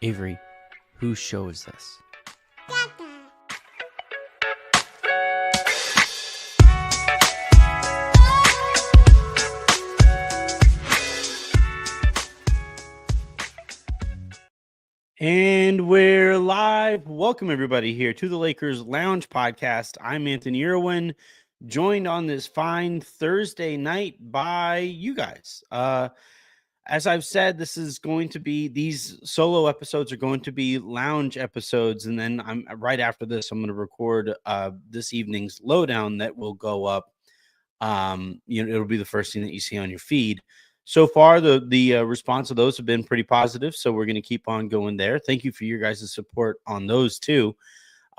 Avery, whose show is this? And we're live. Welcome, everybody, here to the Lakers Lounge Podcast. I'm Anthony Irwin, joined on this fine Thursday night by you guys. As I've said, this is going to be, these solo episodes are going to be lounge episodes. And then I'm right after this, I'm going to record this evening's lowdown that will go up. It'll be the first thing that you see on your feed. So far, the response of those have been pretty positive, so we're going to keep on going there. Thank you for your guys' support on those too.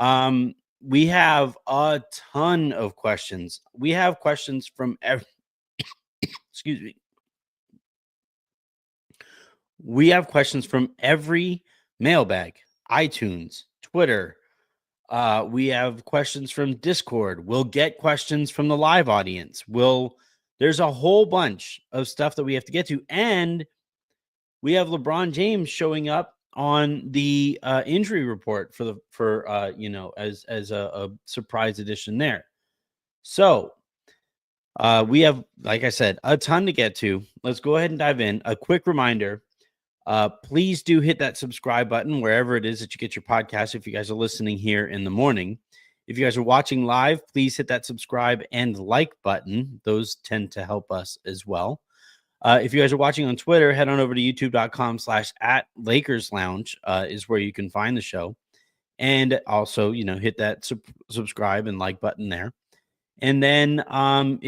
We have a ton of questions. We have questions from excuse me. We have questions from every mailbag, iTunes, Twitter. We have questions from Discord. We'll get questions from the live audience. There's a whole bunch of stuff that we have to get to. And we have LeBron James showing up on the injury report as a surprise addition there. So we have, like I said, a ton to get to. Let's go ahead and dive in. A quick reminder. Please do hit that subscribe button wherever it is that you get your podcast. If you guys are listening here in the morning, if you guys are watching live, please hit that subscribe and like button. Those tend to help us as well. If you guys are watching on Twitter, head on over to youtube.com/@LakersLounge is where you can find the show. And also, hit that subscribe and like button there. And then, tell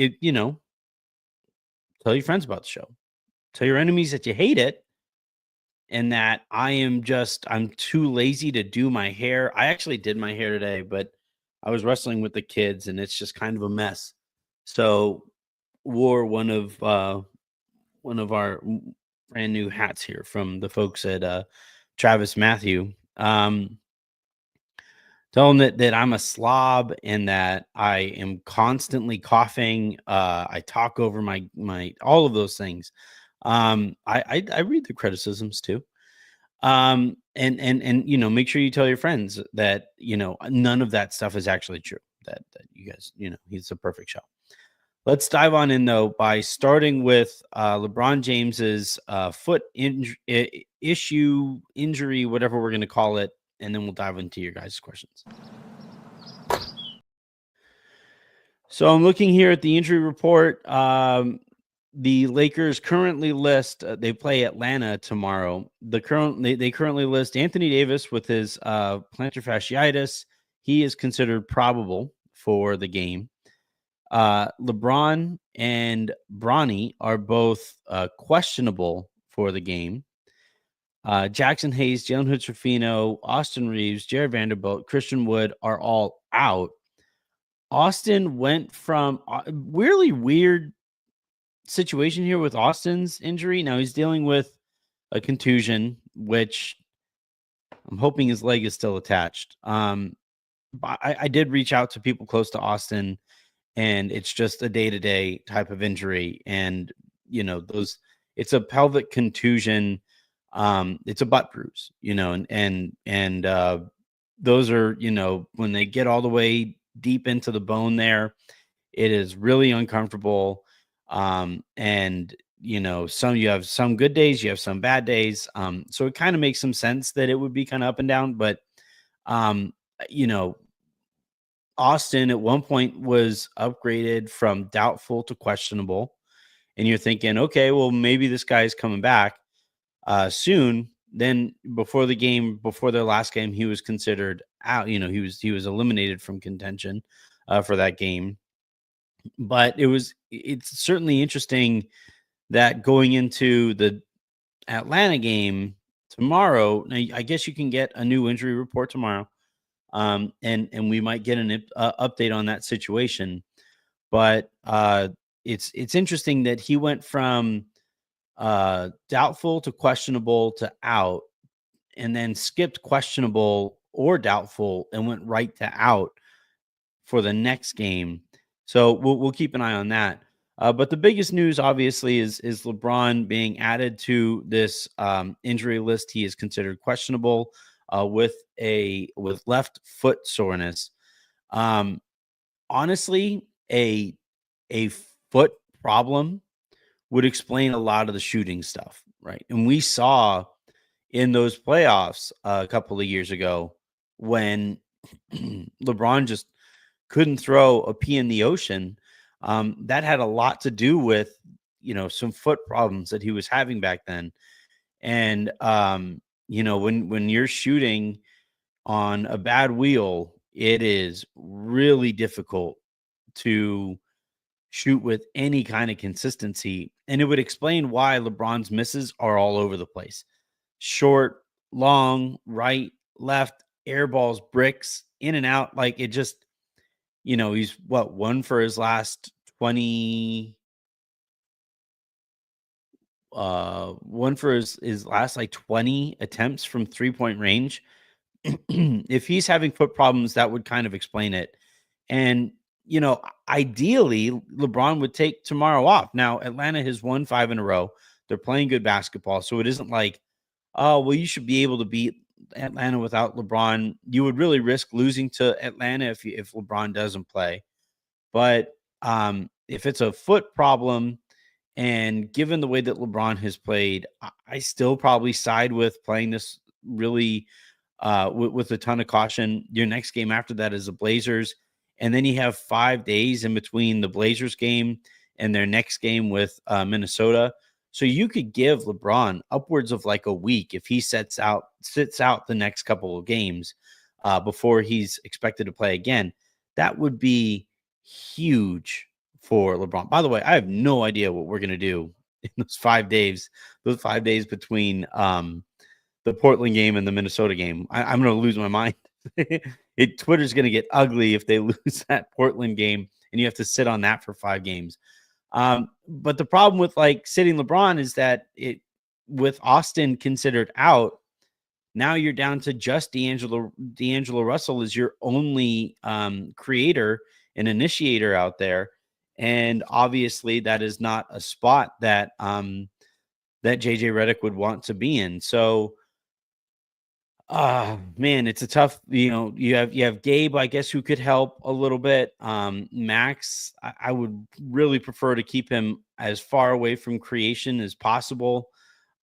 your friends about the show. Tell your enemies that you hate it. And that I'm too lazy to do my hair. I actually did my hair today, but I was wrestling with the kids and it's just kind of a mess. So wore one of our brand new hats here from the folks at Travis Matthew. Tell them that I'm a slob and that I am constantly coughing. I talk over my all of those things. I read the criticisms too. And make sure you tell your friends that, none of that stuff is actually true, that you guys, he's a perfect show. Let's dive on in though, by starting with LeBron James's foot injury, whatever we're going to call it. And then we'll dive into your guys' questions. So I'm looking here at the injury report. The Lakers currently list, they play Atlanta tomorrow. They currently list Anthony Davis with his plantar fasciitis. He is considered probable for the game. LeBron and Bronny are both questionable for the game. Jackson Hayes, Jalen Hood-Schifino, Austin Reaves, Jared Vanderbilt, Christian Wood are all out. Austin went from really weird situation here with Austin's injury. Now he's dealing with a contusion, which I'm hoping his leg is still attached. But I did reach out to people close to Austin, and it's just a day-to-day type of injury. And, it's a pelvic contusion. It's a butt bruise, and those are, when they get all the way deep into the bone there, it is really uncomfortable. And you have some good days, you have some bad days. So it kind of makes some sense that it would be kind of up and down, but, Austin at one point was upgraded from doubtful to questionable. And you're thinking, okay, well, maybe this guy is coming back, soon. Then before their last game, he was considered out, he was eliminated from contention, for that game. But it's certainly interesting that going into the Atlanta game tomorrow, now I guess you can get a new injury report tomorrow. And we might get an update on that situation. But it's interesting that he went from doubtful to questionable to out, and then skipped questionable or doubtful and went right to out for the next game. So we'll keep an eye on that. But the biggest news, obviously, is LeBron being added to this injury list. He is considered questionable with left foot soreness. Um, Honestly, a foot problem would explain a lot of the shooting stuff, right? And we saw in those playoffs a couple of years ago when LeBron just couldn't throw a pea in the ocean. That had a lot to do with, some foot problems that he was having back then. And when you're shooting on a bad wheel, it is really difficult to shoot with any kind of consistency. And it would explain why LeBron's misses are all over the place. Short, long, right, left, air balls, bricks, in and out. Like it just, he's what, one for his last 20, one for his last like 20 attempts from 3-point range. If he's having foot problems, that would kind of explain it. And, ideally, LeBron would take tomorrow off. Now, Atlanta has won 5 in a row. They're playing good basketball. So it isn't like, oh, well, you should be able to beat Atlanta without LeBron. You would really risk losing to Atlanta if LeBron doesn't play. But if it's a foot problem, and given the way that LeBron has played, I still probably side with playing this really with a ton of caution. Your next game after that is the Blazers. And then you have 5 days in between the Blazers game and their next game with Minnesota. So you could give LeBron upwards of like a week if he sits out the next couple of games before he's expected to play again. That would be huge for LeBron. By the way, I have no idea what we're going to do in those 5 days between the Portland game and the Minnesota game. I'm going to lose my mind. Twitter's going to get ugly if they lose that Portland game and you have to sit on that for 5 games. But the problem with like sitting LeBron is that with Austin considered out, now you're down to just D'Angelo Russell is your only creator and initiator out there. And obviously that is not a spot that JJ Redick would want to be in. So man, it's a tough, you have Gabe, I guess, who could help a little bit. Max, I would really prefer to keep him as far away from creation as possible.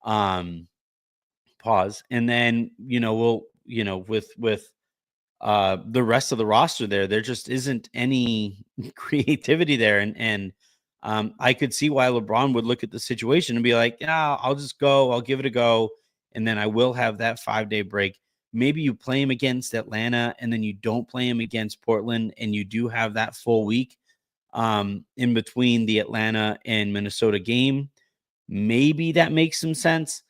Pause. And then, we'll, with the rest of the roster there just isn't any creativity there. And I could see why LeBron would look at the situation and be like, yeah, I'll just go, I'll give it a go. And then I will have that 5-day break. Maybe you play him against Atlanta and then you don't play him against Portland and you do have that full week in between the Atlanta and Minnesota game. Maybe that makes some sense.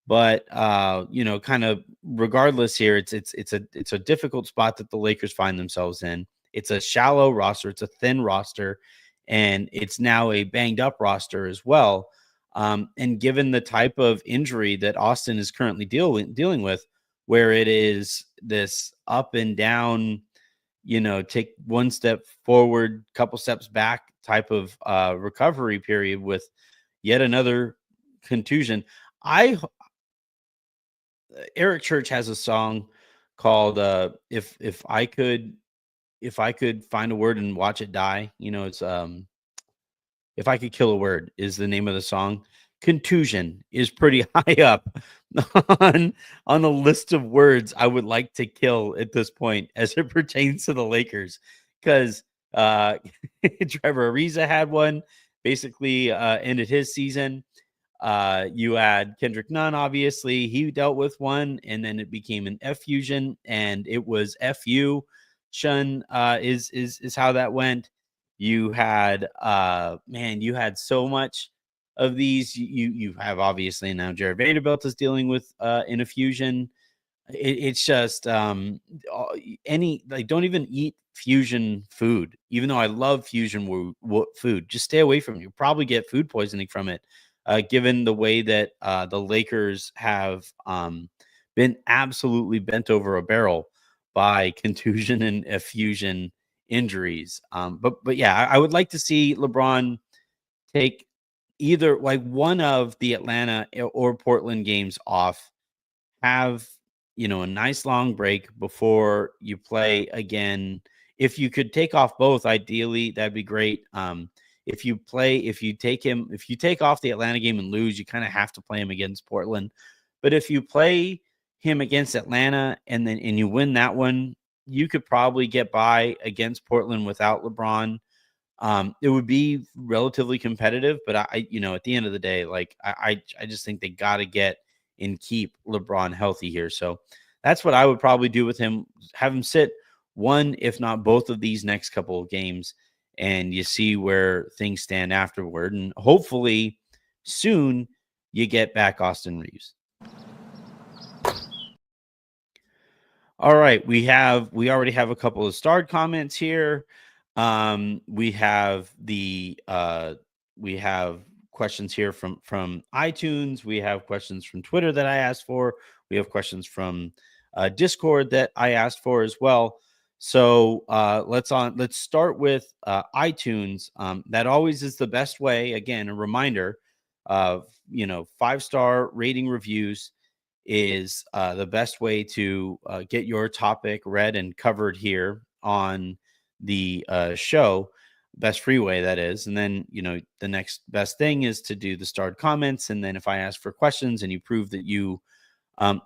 But kind of regardless here, it's a difficult spot that the Lakers find themselves in. It's a shallow roster, it's a thin roster, and it's now a banged up roster as well. And given the type of injury that Austin is currently dealing with, where it is this up and down, take one step forward, couple steps back type of recovery period with yet another contusion. Eric Church has a song called if I could find a word and watch it die, it's If I Could Kill a Word is the name of the song. Contusion is pretty high up on the list of words I would like to kill at this point as it pertains to the Lakers, because Trevor Ariza had one, basically ended his season. You had Kendrick Nunn, obviously, he dealt with one, and then it became an F fusion, and it was FU. Shun is how that went. You had you had so much of these. You have obviously now Jared Vanderbilt is dealing with an fusion. It's just any, like, don't even eat fusion food, even though I love fusion food. Just stay away from it. You'll probably get food poisoning from it. Given the way that the Lakers have been absolutely bent over a barrel by contusion and effusion injuries. But yeah, I would like to see LeBron take either like one of the Atlanta or Portland games off, have, a nice long break before you play again. If you could take off both, ideally, that'd be great. If you take off the Atlanta game and lose, you kind of have to play him against Portland. But if you play him against Atlanta and you win that one, you could probably get by against Portland without LeBron. It would be relatively competitive, but at the end of the day, like I just think they got to get and keep LeBron healthy here. So that's what I would probably do with him. Have him sit one, if not both of these next couple of games, and you see where things stand afterward. And hopefully soon you get back Austin Reaves. All right, we already have a couple of starred comments here. We have we have questions here from iTunes. We have questions from Twitter that I asked for. We have questions from Discord that I asked for as well. So let's start with iTunes. That always is the best way. Again, a reminder of 5-star rating reviews is the best way to get your topic read and covered here on the show. Best free way, that is. And then the next best thing is to do the starred comments. And then if I ask for questions and you prove that you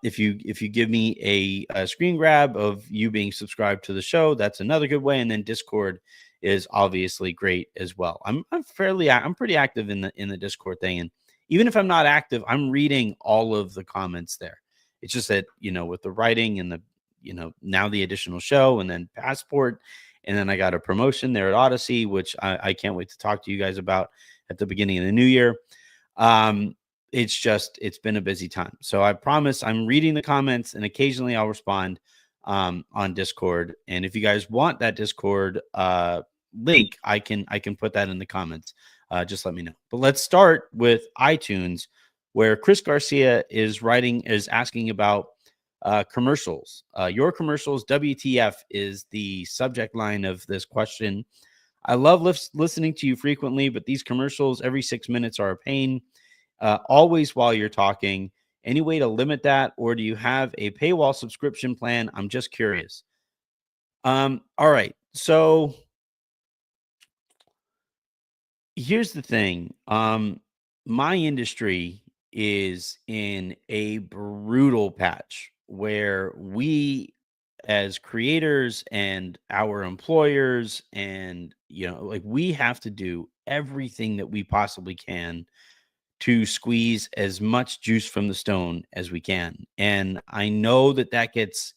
if you give me a screen grab of you being subscribed to the show, that's another good way. And then Discord is obviously great as well. I'm pretty active in the Discord thing, and even if I'm not active, I'm reading all of the comments there. It's just that with the writing and the now the additional show and then Passport, and then I got a promotion there at Odyssey, which I can't wait to talk to you guys about at the beginning of the new year. It's been a busy time. So I promise I'm reading the comments and occasionally I'll respond on Discord. And if you guys want that Discord link, I can put that in the comments. Just let me know. But let's start with iTunes, where Chris Garcia is asking about commercials. Your commercials, WTF is the subject line of this question. I love listening to you frequently, but these commercials every 6 minutes are a pain. Always while you're talking. Any way to limit that, or do you have a paywall subscription plan? I'm just curious. All right. So here's the thing. My industry is in a brutal patch where we as creators and our employers and we have to do everything that we possibly can to squeeze as much juice from the stone as we can. And I know that gets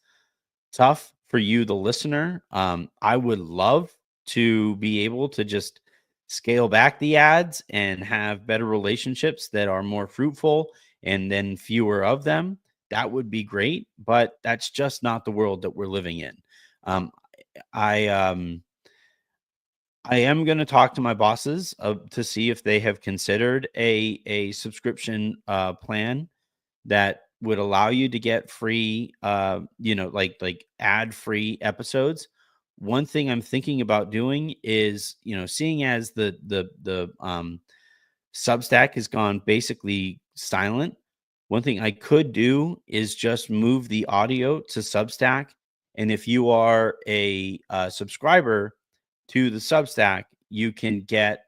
tough for you, the listener. I would love to be able to just scale back the ads and have better relationships that are more fruitful and then fewer of them. That would be great, but that's just not the world that we're living in. I am going to talk to my bosses to see if they have considered a subscription plan that would allow you to get free, like ad free episodes. One thing I'm thinking about doing is, seeing as the Substack has gone basically silent. One thing I could do is just move the audio to Substack, and if you are a subscriber to the Substack, you can get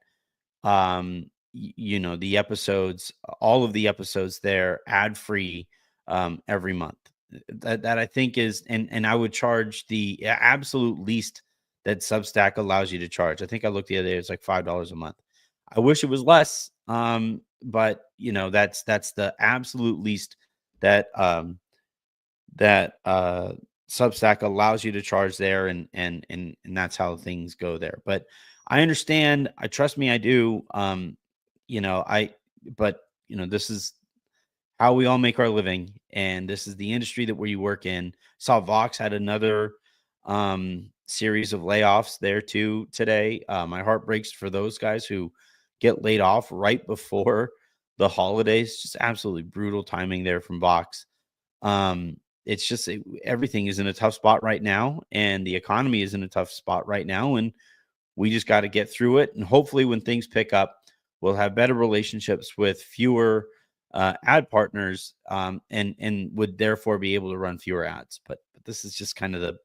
the episodes, all of the episodes there ad free every month. That I think is, and I would charge the absolute least that Substack allows you to charge. I think I looked the other day, it's like $5 a month. I wish it was less, but that's the absolute least that Substack allows you to charge there, and that's how things go there. But I understand. Trust me, I do. But this is how we all make our living, and this is the industry that we work in. Saw Vox had another series of layoffs there too today. My heart breaks for those guys who get laid off right before the holidays. Just absolutely brutal timing there from Vox. It's just everything is in a tough spot right now, and the economy is in a tough spot right now, and we just got to get through it. And hopefully when things pick up, will have better relationships with fewer ad partners, and would therefore be able to run fewer ads. But this is just kind of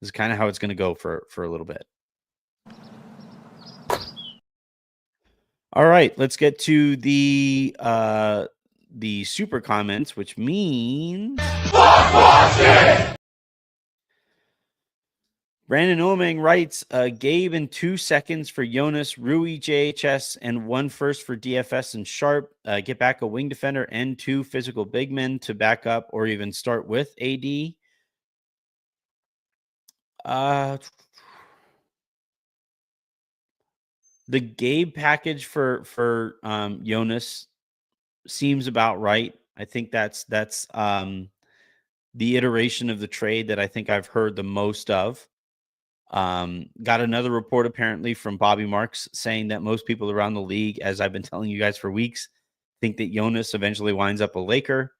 how it's going to go for a little bit. All right, let's get to the super comments, which means Brandon Oming writes, Gabe in 2 seconds for Jonas, Rui, JHS, and 1 first for DFS and Sharp. Get back a wing defender and 2 physical big men to back up or even start with AD. The Gabe package for Jonas seems about right. I think that's the iteration of the trade that I think I've heard the most of. Got another report apparently from Bobby Marks saying that most people around the league, as I've been telling you guys for weeks, think that Jonas eventually winds up a Laker.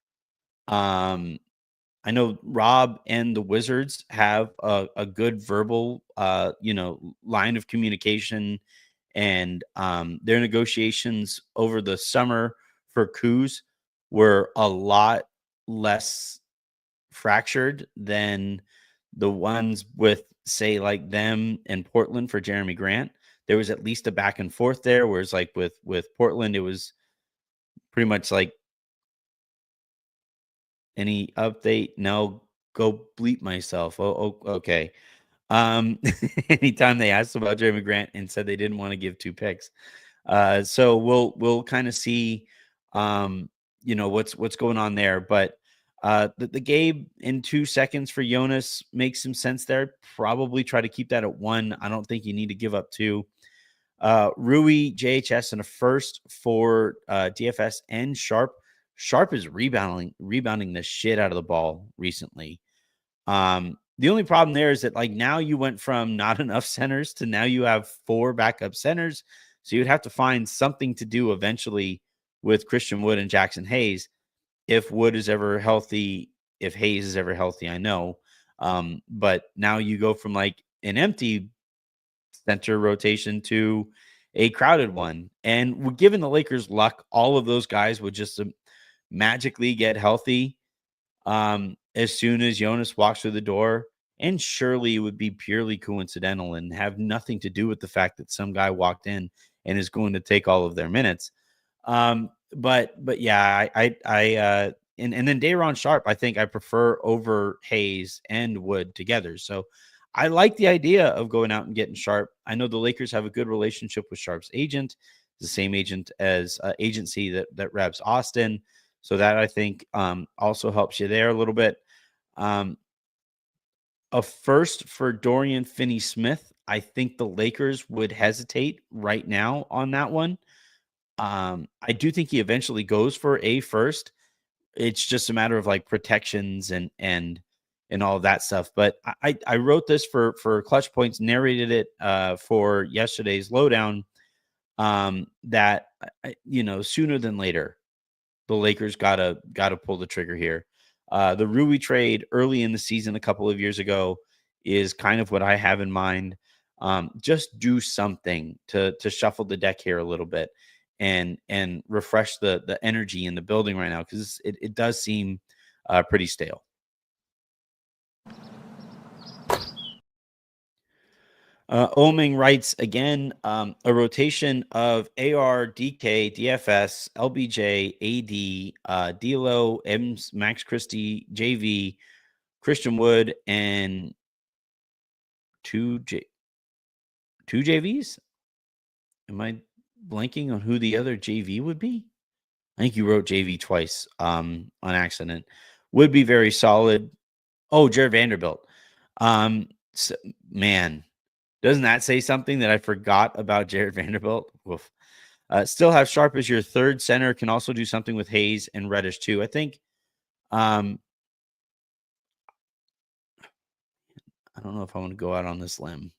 I know Rob and the Wizards have a good verbal, line of communication, and their negotiations over the summer for Kuz were a lot less fractured than the ones with, say, like them and Portland for Jeremy Grant. There was at least a back and forth there, whereas like with Portland, it was pretty much like, any update? No, go bleep myself. Okay. Anytime they asked about Jeremy Grant and said they didn't want to give 2 picks. So we'll kind of see, what's going on there. But the Gabe in 2 seconds for Jonas makes some sense there. Probably try to keep that at 1. I don't think you need to give up 2. Rui, JHS, and a first for DFS and Sharp. Sharp is rebounding the shit out of the ball recently. The only problem there is that, like, now you went from not enough centers to now you have 4 backup centers. So you'd have to find something to do eventually with Christian Wood and Jackson Hayes. If Wood is ever healthy, if Hayes is ever healthy, I know. But now you go from like an empty center rotation to a crowded one. And given the Lakers' luck, all of those guys would just magically get healthy as soon as Jonas walks through the door. And surely it would be purely coincidental and have nothing to do with the fact that some guy walked in and is going to take all of their minutes. But yeah, and then Day'Ron Sharp, I think I prefer over Hayes and Wood together. So I like the idea of going out and getting Sharp. I know the Lakers have a good relationship with Sharp's agent, the same agent as agency that reps Austin. So that, I think, also helps you there a little bit. A first for Dorian Finney-Smith. I think the Lakers would hesitate right now on that one. I do think he eventually goes for a first. It's just a matter of like protections and all of that stuff. But I wrote this for Clutch Points, narrated it for yesterday's lowdown. That sooner than later, the Lakers gotta pull the trigger here. The Rui trade early in the season a couple of years ago is kind of what I have in mind. Just do something to shuffle the deck here a little bit and refresh the energy in the building right now, because it does seem pretty stale. Oming writes again, a rotation of AR, DK, DFS, LBJ, AD, D'Lo, M's, Max Christie, JV, Christian Wood, and two JVs. Am I blanking on who the other JV would be? I think you wrote JV twice on accident. Would be very solid. Oh, Jared Vanderbilt. Man, doesn't that say something that I forgot about Jared Vanderbilt? Woof. Still have Sharp as your third center. Can also do something with Hayes and Reddish too. I think. I don't know if I want to go out on this limb.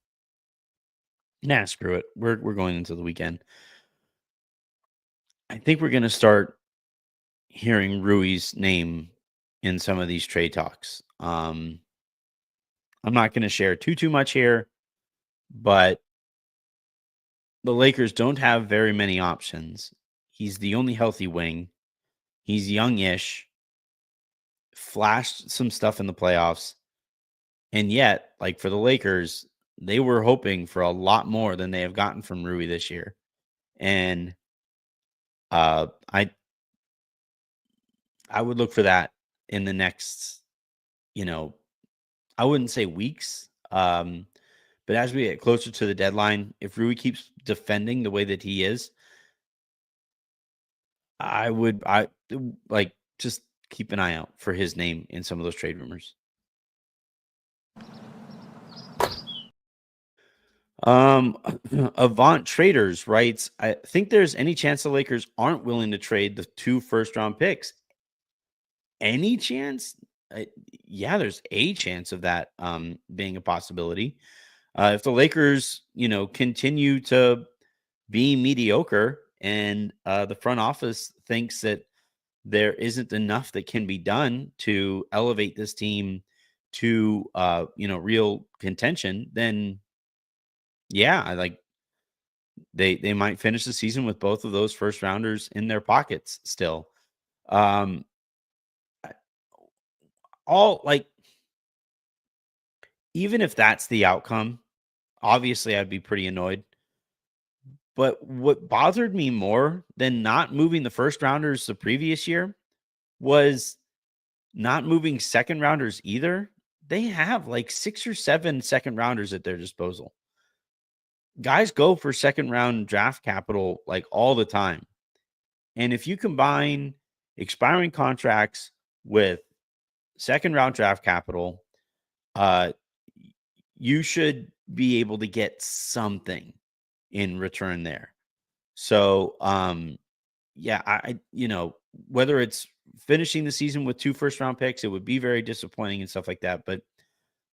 Nah, screw it. We're going into the weekend. I think we're going to start hearing Rui's name in some of these trade talks. I'm not going to share too much here, but the Lakers don't have very many options. He's the only healthy wing. He's youngish, flashed some stuff in the playoffs. And yet, like for the Lakers, they were hoping for a lot more than they have gotten from Rui this year. And uh I I would look for that in the next, you know, I wouldn't say weeks. But as we get closer to the deadline, if Rui keeps defending the way that he is, I like just keep an eye out for his name in some of those trade rumors. Avant Traders writes, I think there's any chance the Lakers aren't willing to trade the 2 first-round picks. Any chance? Uh, yeah, there's a chance of that being a possibility. If the Lakers, continue to be mediocre and the front office thinks that there isn't enough that can be done to elevate this team to real contention, then yeah, I like they might finish the season with both of those first rounders in their pockets still. Um I- all like even if that's the outcome, obviously I'd be pretty annoyed. But what bothered me more than not moving the first rounders the previous year was not moving second rounders either. They have like 6 or 7 second rounders at their disposal. Guys go for second round draft capital like all the time. And if you combine expiring contracts with second round draft capital, uh you should be able to get something in return there. So, yeah, whether it's finishing the season with 2 first round picks, it would be very disappointing and stuff like that. But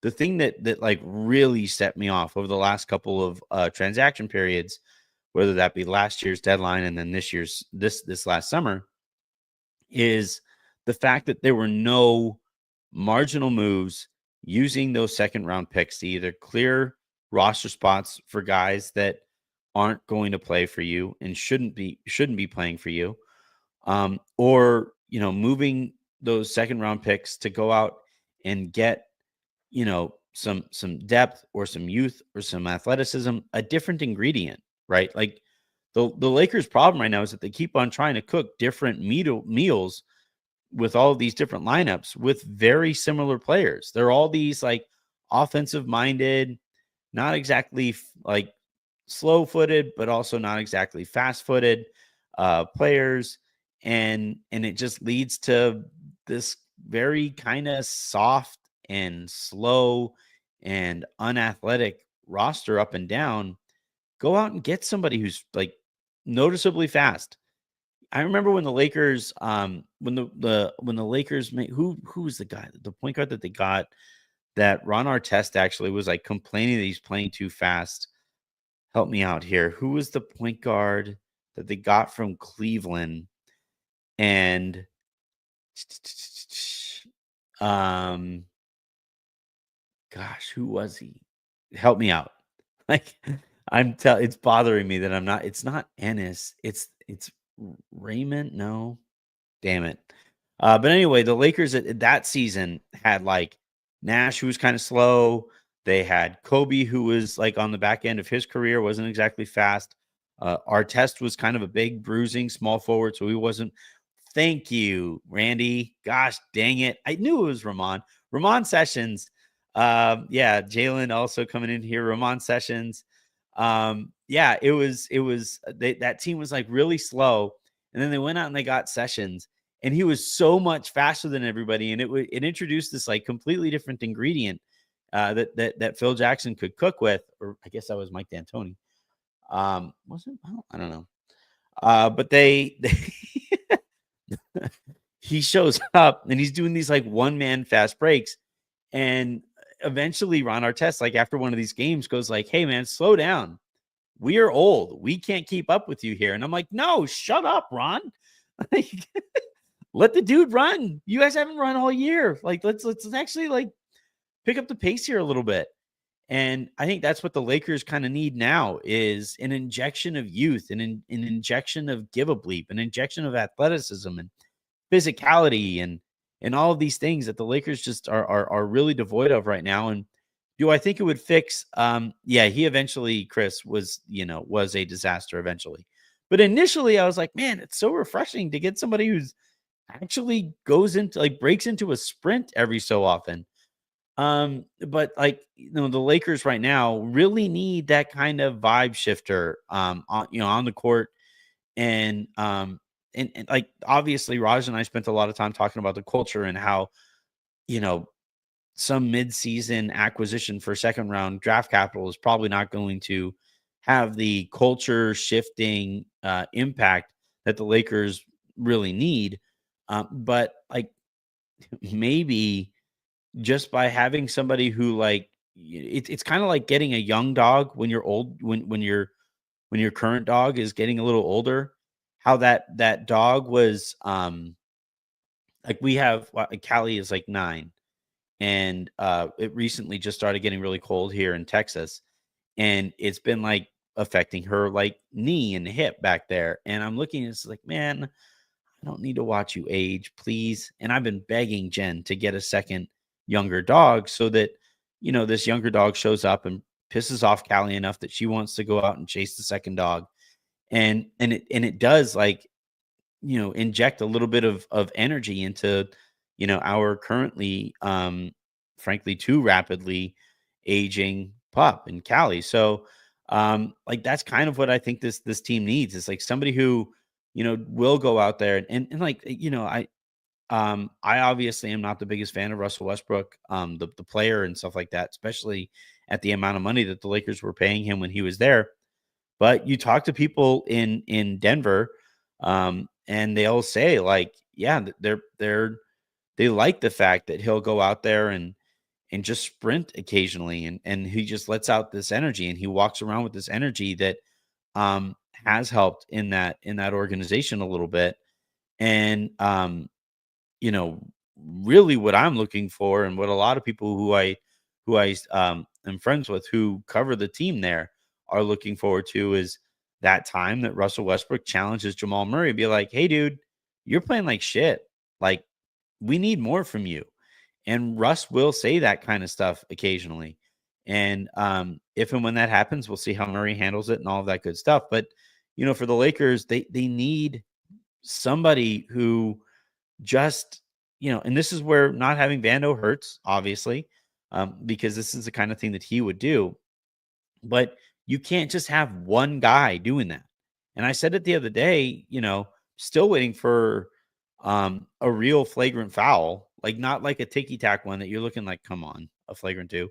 the thing that like really set me off over the last couple of transaction periods, whether that be last year's deadline and then this last summer, is the fact that there were no marginal moves using those second round picks to either clear roster spots for guys that aren't going to play for you and shouldn't be playing for you, or moving those second round picks to go out and get some depth or some youth or some athleticism, a different ingredient, right? Like the Lakers' problem right now is that they keep on trying to cook different meals with all of these different lineups with very similar players. They're all these like offensive minded, not exactly like slow footed, but also not exactly fast footed players. And it just leads to this very kind of soft and slow and unathletic roster up and down. Go out and get somebody who's like noticeably fast. I remember when the Lakers, when the Lakers made who was the guy, the point guard that they got that Ron Artest actually was like complaining that he's playing too fast. Help me out here. Who was the point guard that they got from Cleveland? And um, gosh, who was he? Help me out. Like it's bothering me that I'm not. It's not Ennis. It's Raymond. No, damn it. But anyway, the Lakers at that season had like Nash, who was kind of slow. They had Kobe, who was like on the back end of his career, wasn't exactly fast. Artest was kind of a big, bruising small forward, so he wasn't. Thank you, Randy. Gosh dang it. I knew it was Ramon. Ramon Sessions. Yeah, Jalen also coming in here. Ramon Sessions. Yeah, that team was like really slow. And then they went out and they got Sessions, and he was so much faster than everybody. And it introduced this like completely different ingredient that Phil Jackson could cook with, or I guess that was Mike D'Antoni. Was it? I don't know. But they he shows up and he's doing these like one man fast breaks, and eventually Ron Artest, like after one of these games, goes like, "Hey man, slow down. We are old. We can't keep up with you here." And I'm like, "No, shut up, Ron. Like, let the dude run. You guys haven't run all year. Like, let's actually like pick up the pace here a little bit." And I think that's what the Lakers kind of need now is an injection of youth, an injection of give a bleep, an injection of athleticism and physicality and all of these things that the Lakers just are really devoid of right now. And do I think it would fix? Yeah, he eventually, Chris, was a disaster eventually. But initially I was like, man, it's so refreshing to get somebody who's actually goes into like breaks into a sprint every so often. But like, the Lakers right now really need that kind of vibe shifter on the court. And like obviously Raj and I spent a lot of time talking about the culture and how, you know, some mid-season acquisition for second round draft capital is probably not going to have the culture shifting impact that the Lakers really need. But like maybe just by having somebody who like it's kind of like getting a young dog when you're old when your current dog is getting a little older, how that dog was like we have Callie is like 9 and it recently just started getting really cold here in Texas and it's been like affecting her like knee and hip back there and I'm looking it's like man I don't need to watch you age, please. And I've been begging Jen to get a second younger dog so that, this younger dog shows up and pisses off Callie enough that she wants to go out and chase the second dog. And it does like, inject a little bit of energy into, our currently frankly too rapidly aging pup and Callie. So like that's kind of what I think this team needs is like somebody who will go out there and like, I obviously am not the biggest fan of Russell Westbrook, the player and stuff like that, especially at the amount of money that the Lakers were paying him when he was there. But you talk to people in Denver, and they all say like, yeah, they like the fact that he'll go out there and just sprint occasionally, and he just lets out this energy, and he walks around with this energy that has helped in that organization a little bit. And you know, really what I'm looking for and what a lot of people who I am friends with who cover the team there are looking forward to is that time that Russell Westbrook challenges Jamal Murray, be like, "Hey, dude, you're playing like shit. Like, we need more from you." And Russ will say that kind of stuff occasionally. And if and when that happens, we'll see how Murray handles it and all of that good stuff. But for the Lakers, they need somebody who just, and this is where not having Vando hurts, obviously, because this is the kind of thing that he would do. But you can't just have one guy doing that. And I said it the other day, still waiting for a real flagrant foul, like not like a ticky tack one that you're looking like, come on, a flagrant two.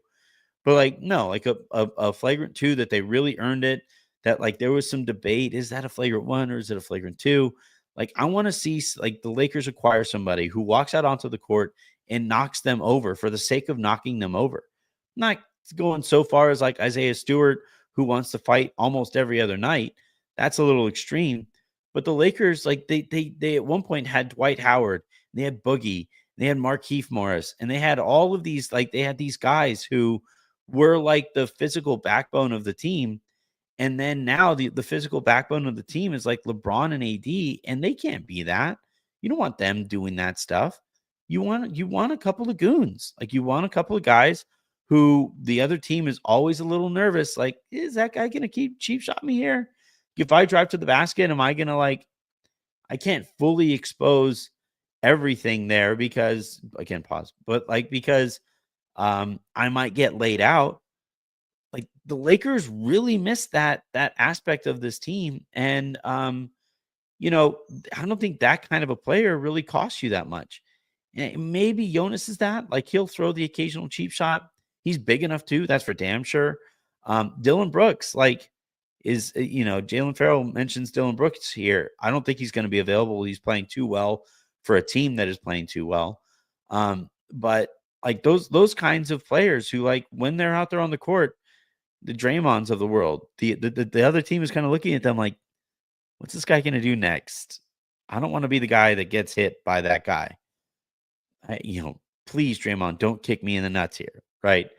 But, like, no, like a flagrant 2 that they really earned it, that, like, there was some debate, is that a flagrant 1 or is it a flagrant 2? Like, I wanna see like, the Lakers acquire somebody who walks out onto the court and knocks them over for the sake of knocking them over. Not going so far as, like, Isaiah Stewart, who wants to fight almost every other night. That's a little extreme. But the Lakers, like, they at one point had Dwight Howard, they had Boogie, they had Markieff Morris, and they had all of these like, they had these guys who were like the physical backbone of the team. And then now the physical backbone of the team is like LeBron and AD, and they can't be that. You don't want them doing that stuff. You want a couple of goons. Like you want a couple of guys who the other team is always a little nervous. Like, is that guy gonna keep cheap shot me here? If I drive to the basket, am I gonna like I can't fully expose everything there because I can't pause, but like because I might get laid out. Like the Lakers really missed that aspect of this team, and you know, I don't think that kind of a player really costs you that much. Maybe Jonas is that like he'll throw the occasional cheap shot. He's big enough too. That's for damn sure. Dylan Brooks, like, is Jalen Farrell mentions Dylan Brooks here. I don't think he's going to be available. He's playing too well for a team that is playing too well. But like those kinds of players who like when they're out there on the court, the Draymonds of the world, the other team is kind of looking at them like, what's this guy going to do next? I don't want to be the guy that gets hit by that guy. Please, Draymond, don't kick me in the nuts here, right?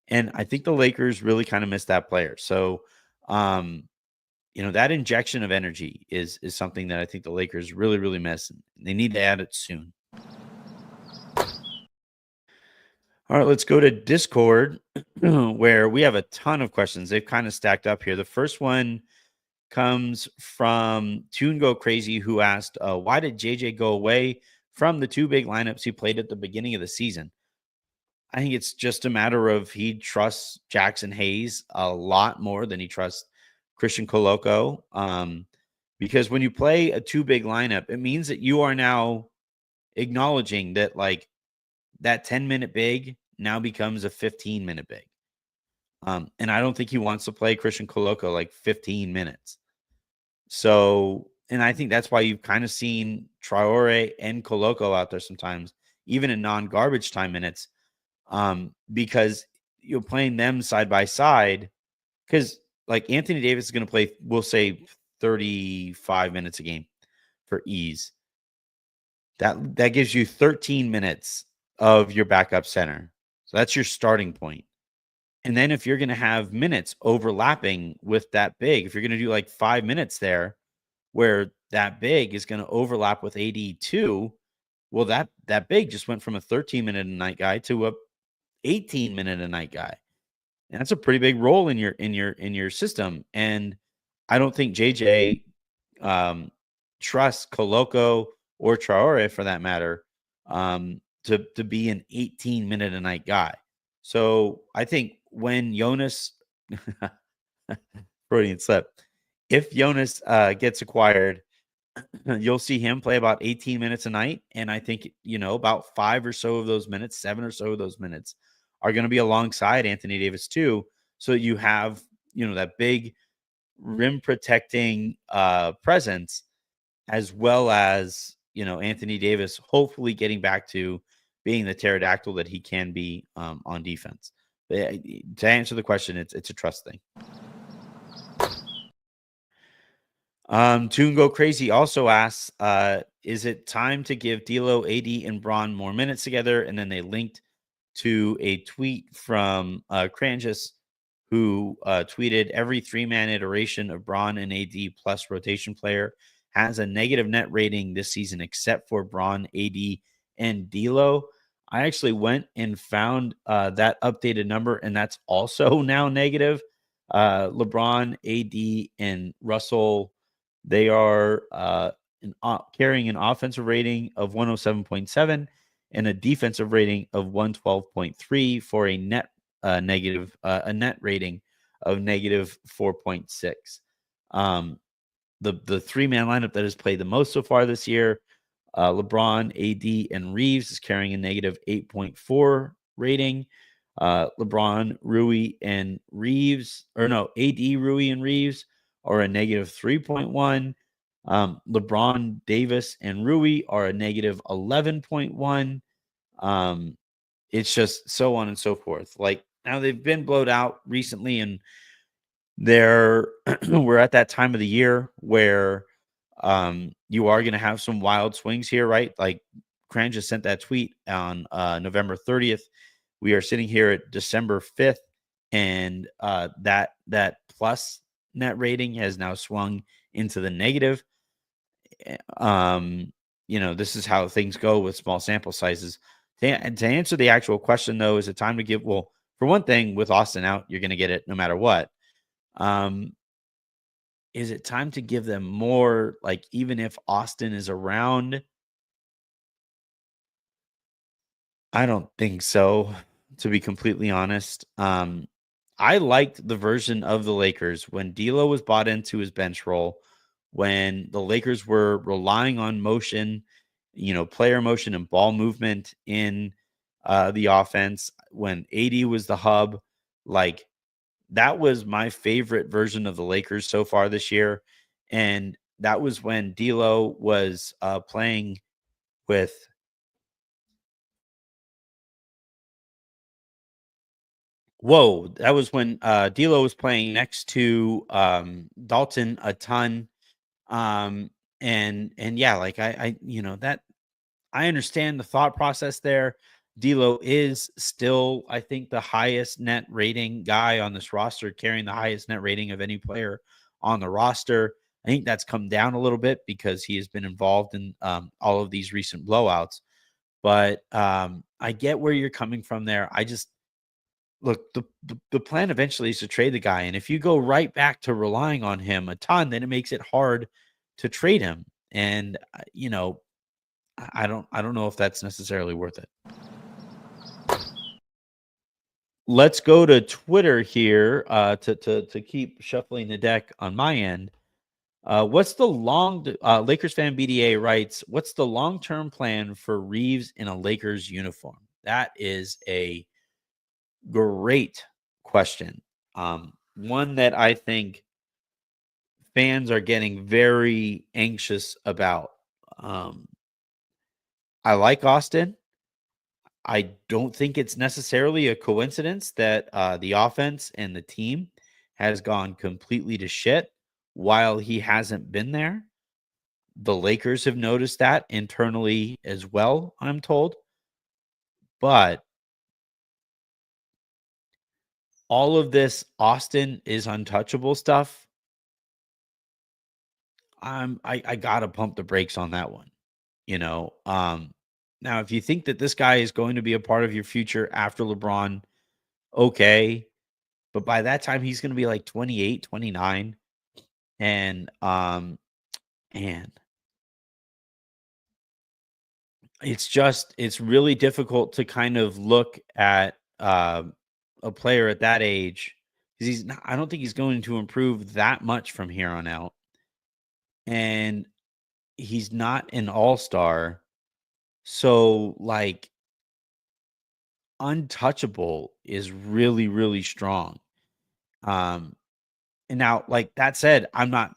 And I think the Lakers really kind of missed that player. So, um, that injection of energy is something that I think the Lakers really, really miss. And they need to add it soon. All right, let's go to Discord, where we have a ton of questions. They've kind of stacked up here. The first one comes from Tune Go Crazy, who asked, why did JJ go away from the two big lineups he played at the beginning of the season? I think it's just a matter of he trusts Jackson Hayes a lot more than he trusts Christian Coloco. Because when you play a two big lineup, it means that you are now acknowledging that like that 10-minute big now becomes a 15-minute big. And I don't think he wants to play Christian Coloco like 15 minutes. So, and I think that's why you've kind of seen Traore and Coloco out there sometimes, even in non-garbage time minutes, because you're playing them side by side. Because like Anthony Davis is going to play, we'll say 35 minutes a game for ease. That gives you 13 minutes of your backup center. So that's your starting point. And then if you're going to have minutes overlapping with that big, if you're going to do like 5 minutes there, where that big is going to overlap with AD too, well, that big just went from a 13-minute a night guy to a 18-minute a night guy. And that's a pretty big role in your system. And I don't think JJ trusts Coloco or Traore for that matter to be an 18-minute a night guy. So I think when Jonas Freudian slip, if Jonas gets acquired, you'll see him play about 18 minutes a night. And I think, about 5 or so of those minutes, 7 or so of those minutes are going to be alongside Anthony Davis too. So you have, that big rim protecting presence, as well as, Anthony Davis hopefully getting back to being the pterodactyl that he can be on defense. But to answer the question, it's a trust thing. Tune Go Crazy also asks, is it time to give D'Lo, AD, and Braun more minutes together? And then they linked to a tweet from Kranjus, who tweeted, every 3-man iteration of Braun and AD plus rotation player has a negative net rating this season, except for Braun, AD, and D'Lo. I actually went and found that updated number, and that's also now negative. LeBron, AD, and Russell, they are carrying an offensive rating of 107.7 and a defensive rating of 112.3 for a net net rating of negative 4.6. The 3-man lineup that has played the most so far this year, LeBron, AD, and Reaves is carrying a negative 8.4 rating. LeBron, Rui, and Reaves, or no, AD, Rui, and Reaves are a negative 3.1. LeBron, Davis, and Rui are a negative 11.1. It's just so on and so forth. Like now they've been blowed out recently, and we're at that time of the year where you are going to have some wild swings here, right? Like Cran just sent that tweet on November 30th. We are sitting here at December 5th, and that plus net rating has now swung into the negative. This is how things go with small sample sizes. To answer the actual question, though, is it time to give? Well, for one thing, with Austin out, you're going to get it no matter what. Is it time to give them more, like even if Austin is around? I don't think so, to be completely honest. I liked the version of the Lakers when D'Lo was bought into his bench role, when the Lakers were relying on motion, player motion and ball movement in the offense, when AD was the hub. Like that was my favorite version of the Lakers so far this year. And that was when D'Lo was playing with that was when D'Lo was playing next to Dalton a ton. And yeah, like I that I understand the thought process there. D'Lo is still, I think, the highest net rating guy on this roster, carrying the highest net rating of any player on the roster. I think that's come down a little bit because he has been involved in all of these recent blowouts. But I get where you're coming from there. I just look, the plan eventually is to trade the guy. And if you go right back to relying on him a ton, then it makes it hard to trade him. And I don't know if that's necessarily worth it. Let's go to Twitter here to keep shuffling the deck on my end. What's the Lakers fan BDA writes, what's the long-term plan for Reaves in a Lakers uniform? That is a great question. One that I think fans are getting very anxious about. I like Austin. I don't think it's necessarily a coincidence that the offense and the team has gone completely to shit while he hasn't been there. The Lakers have noticed that internally as well, I'm told. But all of this Austin is untouchable stuff, I gotta pump the brakes on that one. You know, now if you think that this guy is going to be a part of your future after LeBron, okay. But by that time, he's gonna be like 28, 29. And and it's really difficult to kind of look at a player at that age because he's not, I don't think he's going to improve that much from here on out. And he's not an all-star. So like untouchable is really, really strong. Um, and now, like that said, I'm not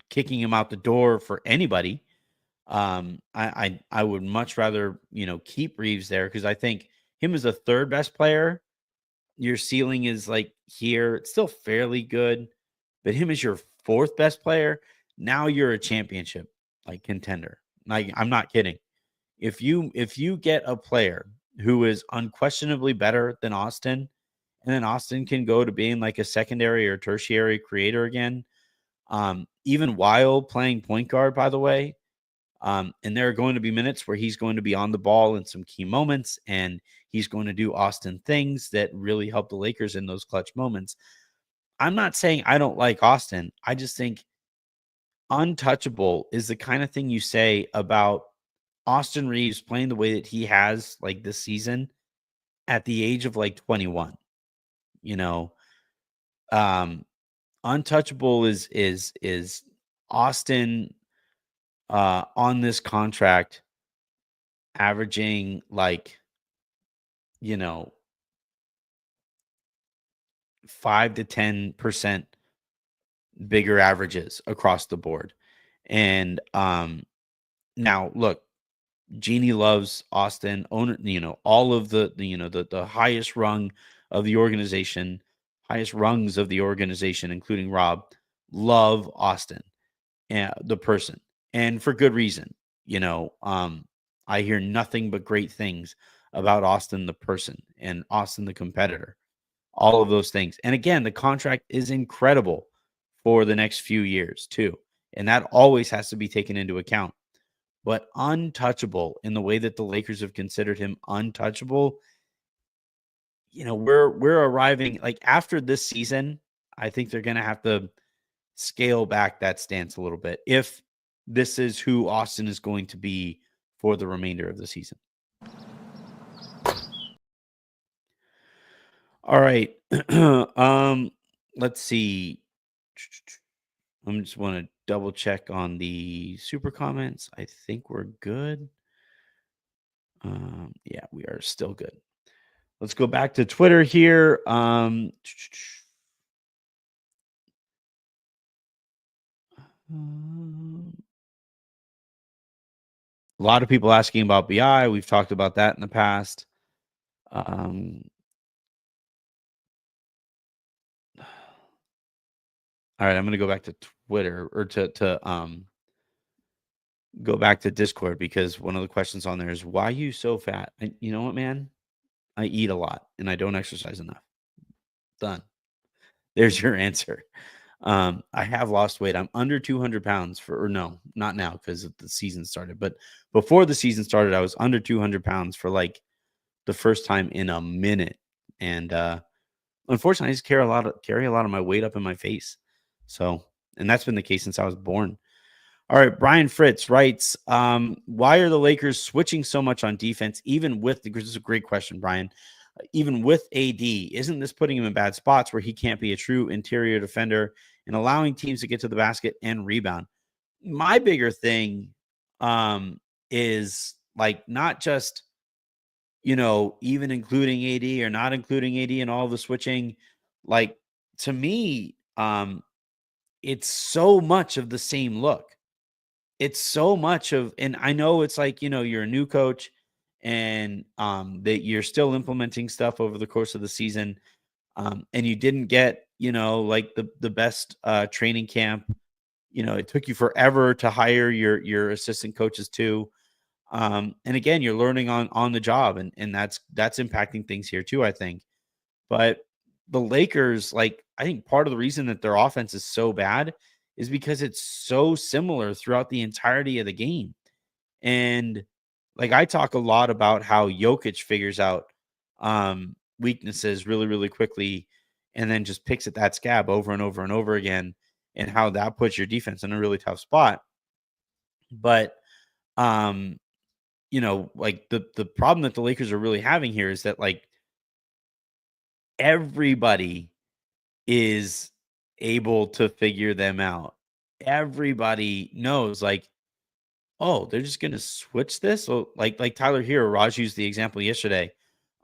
kicking him out the door for anybody. I would much rather, keep Reaves there because I think him as the third best player, your ceiling is like here. It's still fairly good, but him as your fourth best player, now you're a championship like contender. Like I'm not kidding. If you get a player who is unquestionably better than Austin, and then Austin can go to being like a secondary or tertiary creator again, even while playing point guard, by the way. And there are going to be minutes where he's going to be on the ball in some key moments, and he's going to do Austin things that really help the Lakers in those clutch moments. I'm not saying I don't like Austin. I just think untouchable is the kind of thing you say about Austin Reaves playing the way that he has like this season at the age of like 21. You know, um, untouchable is Austin on this contract averaging like, you know, 5 to 10% bigger averages across the board. And now look, Jeannie loves Austin, owner, all of the highest rung of the organization, highest rungs of the organization, including Rob, love Austin, the person, and for good reason. I hear nothing but great things about Austin, the person, and Austin, the competitor, all of those things. And again, the contract is incredible for the next few years, too. And that always has to be taken into account. But untouchable in the way that the Lakers have considered him untouchable, we're arriving like after this season, I think they're going to have to scale back that stance a little bit if this is who Austin is going to be for the remainder of the season. All right. Let's see. I just want to double check on the super comments. I think we're good. Yeah, we are still good. Let's go back to Twitter here. A lot of people asking about BI. We've talked about that in the past. All right, I'm going to go back to Twitter or to go back to Discord because one of the questions on there is, "Why are you so fat?" And you know what, man? I eat a lot and I don't exercise enough. Done. There's your answer. I have lost weight. I'm under 200 pounds or no, not now because the season started, but before the season started, I was under 200 pounds for like the first time in a minute. And unfortunately, I just carry a lot of my weight up in my face. So, and that's been the case since I was born. All right, Brian Fritz writes, why are the Lakers switching so much on defense, even with this is a great question, Brian. Even with AD, isn't this putting him in bad spots where he can't be a true interior defender and allowing teams to get to the basket and rebound? My bigger thing is like not just, even including AD or not including AD and all the switching. Like to me, it's so much of the same look. It's so much of, and I know it's like, you're a new coach and that you're still implementing stuff over the course of the season. And you didn't get, like the best training camp. It took you forever to hire your assistant coaches too. And again, you're learning on the job, and that's impacting things here too, I think. But the Lakers, like, I think part of the reason that their offense is so bad is because it's so similar throughout the entirety of the game. And like I talk a lot about how Jokic figures out weaknesses really, really quickly and then just picks at that scab over and over and over again, and how that puts your defense in a really tough spot. But um, like the problem that the Lakers are really having here is that like everybody is able to figure them out. Everybody knows, like, oh, they're just gonna switch this. So, like Tyler Hero, Raj used the example yesterday.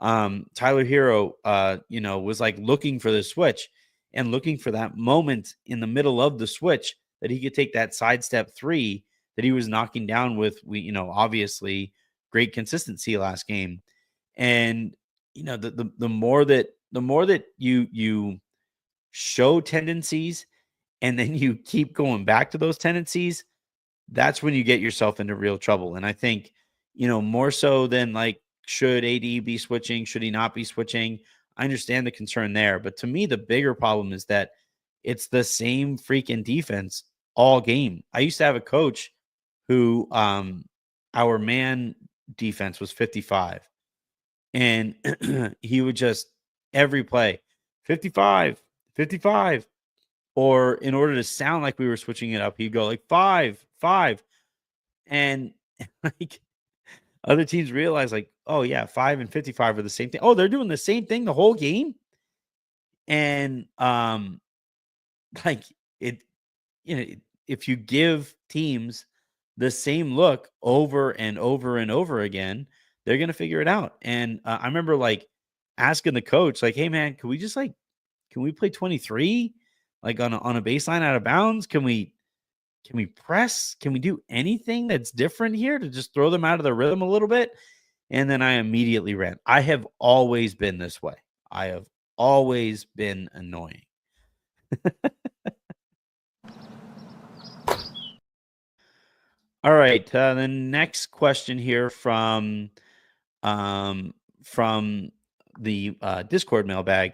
Tyler Hero, was like looking for the switch and looking for that moment in the middle of the switch that he could take that sidestep three that he was knocking down with, obviously great consistency last game. And the more that you show tendencies and then you keep going back to those tendencies, that's when you get yourself into real trouble. And I think, more so than like, should AD be switching? Should he not be switching? I understand the concern there. But to me, the bigger problem is that it's the same freaking defense all game. I used to have a coach who, our man defense was 55. And he would just every play 55, 55. Or in order to sound like we were switching it up, he'd go like 5, 5. And like other teams realize, like, oh, yeah, 5 and 55 are the same thing. Oh, they're doing the same thing the whole game. And like it, you know, if you give teams the same look over and over and over again, they're gonna figure it out. And I remember like asking the coach, like, "Hey, man, can we play 23 like on a baseline out of bounds? Can we press? Can we do anything that's different here to just throw them out of their rhythm a little bit?" And then I immediately ran. I have always been this way. I have always been annoying. All right. The next question here um, from the Discord mailbag.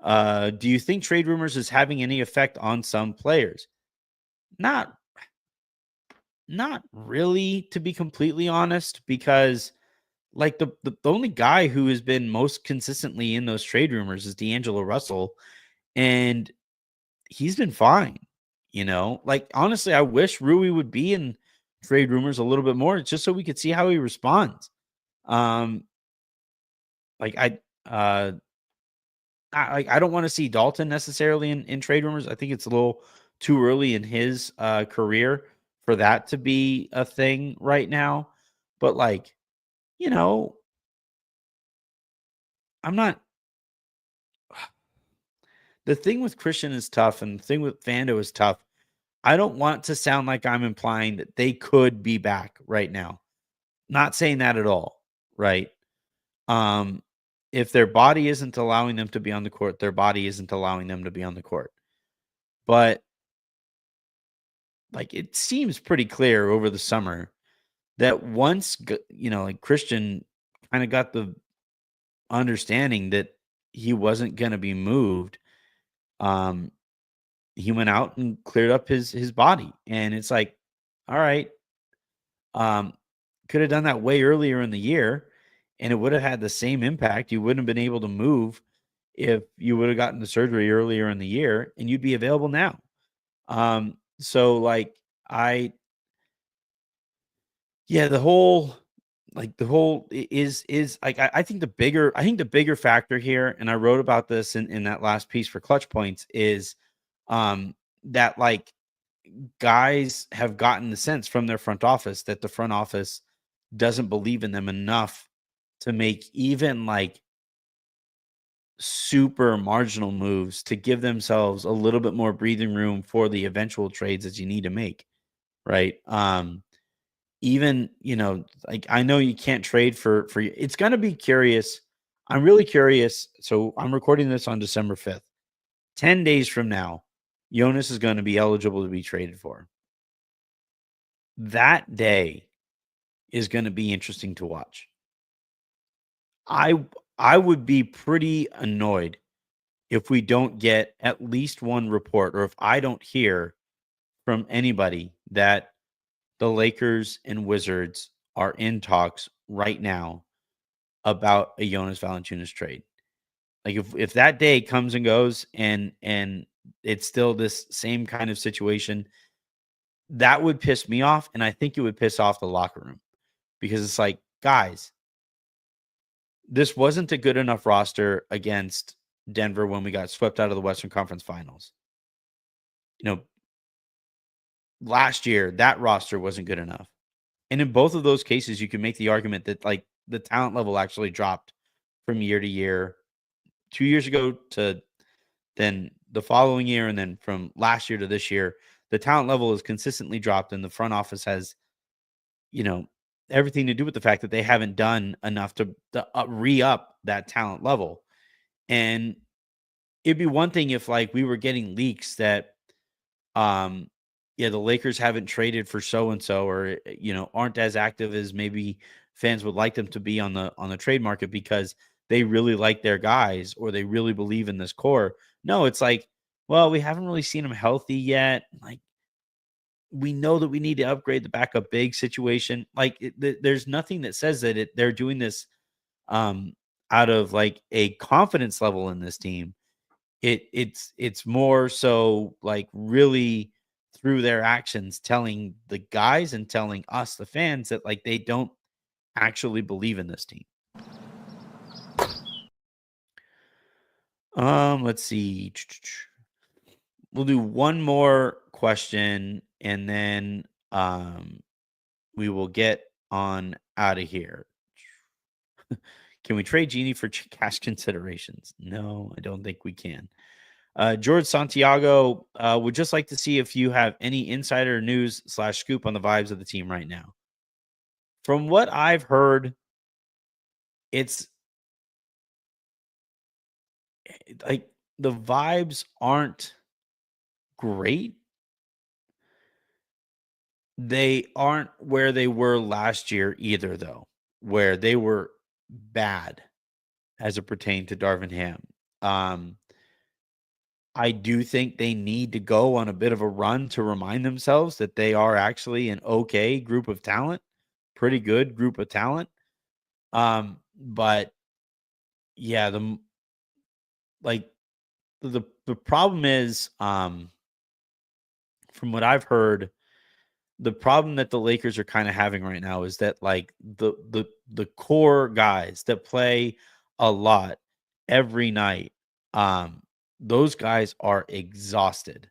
Do you think trade rumors is having any effect on some players? Not not really, to be completely honest, because like the only guy who has been most consistently in those trade rumors is D'Angelo Russell, and he's been fine. Like honestly, I wish Rui would be in trade rumors a little bit more, just so we could see how he responds. Um, like uh, I don't want to see Dalton necessarily in trade rumors. I think it's a little too early in his career for that to be a thing right now. But like, you know, I'm not. The thing with Christian is tough, and the thing with Vando is tough. I don't want to sound like I'm implying that they could be back right now. Not saying that at all, right? Um, if their body isn't allowing them to be on the court, their body isn't allowing them to be on the court. But like it seems pretty clear over the summer that once like Christian kind of got the understanding that he wasn't going to be moved, um, he went out and cleared up his body, and it's like, all right, um, could have done that way earlier in the year, and it would have had the same impact. You wouldn't have been able to move if you would have gotten the surgery earlier in the year, and you'd be available now. So like I yeah, the whole like I think the bigger factor here, and I wrote about this in that last piece for Clutch Points, is that like guys have gotten the sense from their front office that the front office doesn't believe in them enough to make even like super marginal moves to give themselves a little bit more breathing room for the eventual trades that you need to make, right? Even, like I know you can't trade for it's going to be curious. I'm really curious. So I'm recording this on December 5th. 10 days from now, Jonas is going to be eligible to be traded for. That day is going to be interesting to watch. I would be pretty annoyed if we don't get at least one report, or if I don't hear from anybody that the Lakers and Wizards are in talks right now about a Jonas Valanciunas trade. Like if that day comes and goes and it's still this same kind of situation, that would piss me off, and I think it would piss off the locker room, because it's like, guys, this wasn't a good enough roster against Denver when we got swept out of the Western Conference Finals. You know, last year that roster wasn't good enough. And in both of those cases, you can make the argument that like the talent level actually dropped from year to year. 2 years ago to then the following year, and then from last year to this year, the talent level is consistently dropped, and the front office has, you know, everything to do with the fact that they haven't done enough to re-up that talent level. And it'd be one thing if like we were getting leaks that um yeah, the Lakers haven't traded for so and so, or aren't as active as maybe fans would like them to be on the trade market because they really like their guys or they really believe in this core. No, it's like, well, we haven't really seen them healthy yet. Like, we know that we need to upgrade the backup big situation. Like there's nothing that says that they're doing this um out of like a confidence level in this team. It's more so like really through their actions telling the guys and telling us, the fans, that like they don't actually believe in this team. Let's see. We'll do one more question and then we will get on out of here. Can we trade Genie for cash considerations? No, I don't think we can. George Santiago would just like to see if you have any insider news / scoop on the vibes of the team right now. From what I've heard, it's like the vibes aren't great. They aren't where they were last year either, though, where they were bad as it pertained to Darvin Ham. I do think they need to go on a bit of a run to remind themselves that they are actually an okay group of talent, pretty good group of talent. But yeah, like the problem is, from what I've heard, the problem that the Lakers are kind of having right now is that like the core guys that play a lot every night, those guys are exhausted,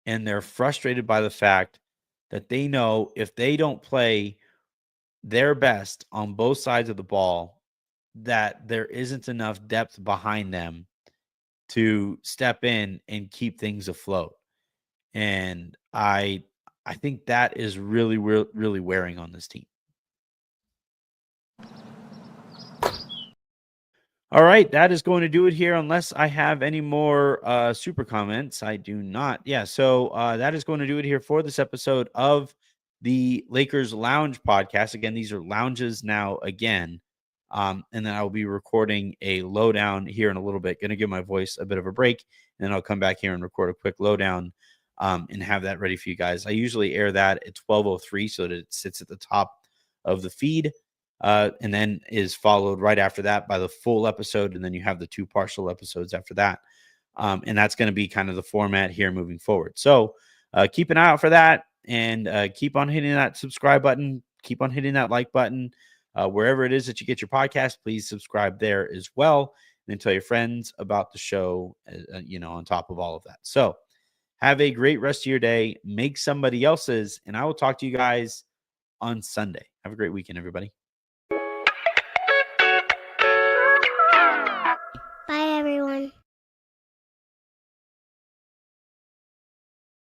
and they're frustrated by the fact that they know if they don't play their best on both sides of the ball, that there isn't enough depth behind them to step in and keep things afloat. And I think that is really, really, really wearing on this team. All right, that is going to do it here unless I have any more super comments. I do not. Yeah, so that is going to do it here for this episode of the Lakers Lounge podcast. Again, these are lounges now again. And then I'll be recording a lowdown here in a little bit. Going to give my voice a bit of a break, and then I'll come back here and record a quick lowdown and have that ready for you guys. I usually air that at 12:03 so that it sits at the top of the feed. And then is followed right after that by the full episode, and then you have the 2 partial episodes after that. And that's going to be kind of the format here moving forward. So keep an eye out for that, and keep on hitting that subscribe button. Keep on hitting that like button. Wherever it is that you get your podcast, please subscribe there as well. And then tell your friends about the show, on top of all of that. So have a great rest of your day. Make somebody else's, and I will talk to you guys on Sunday. Have a great weekend, everybody.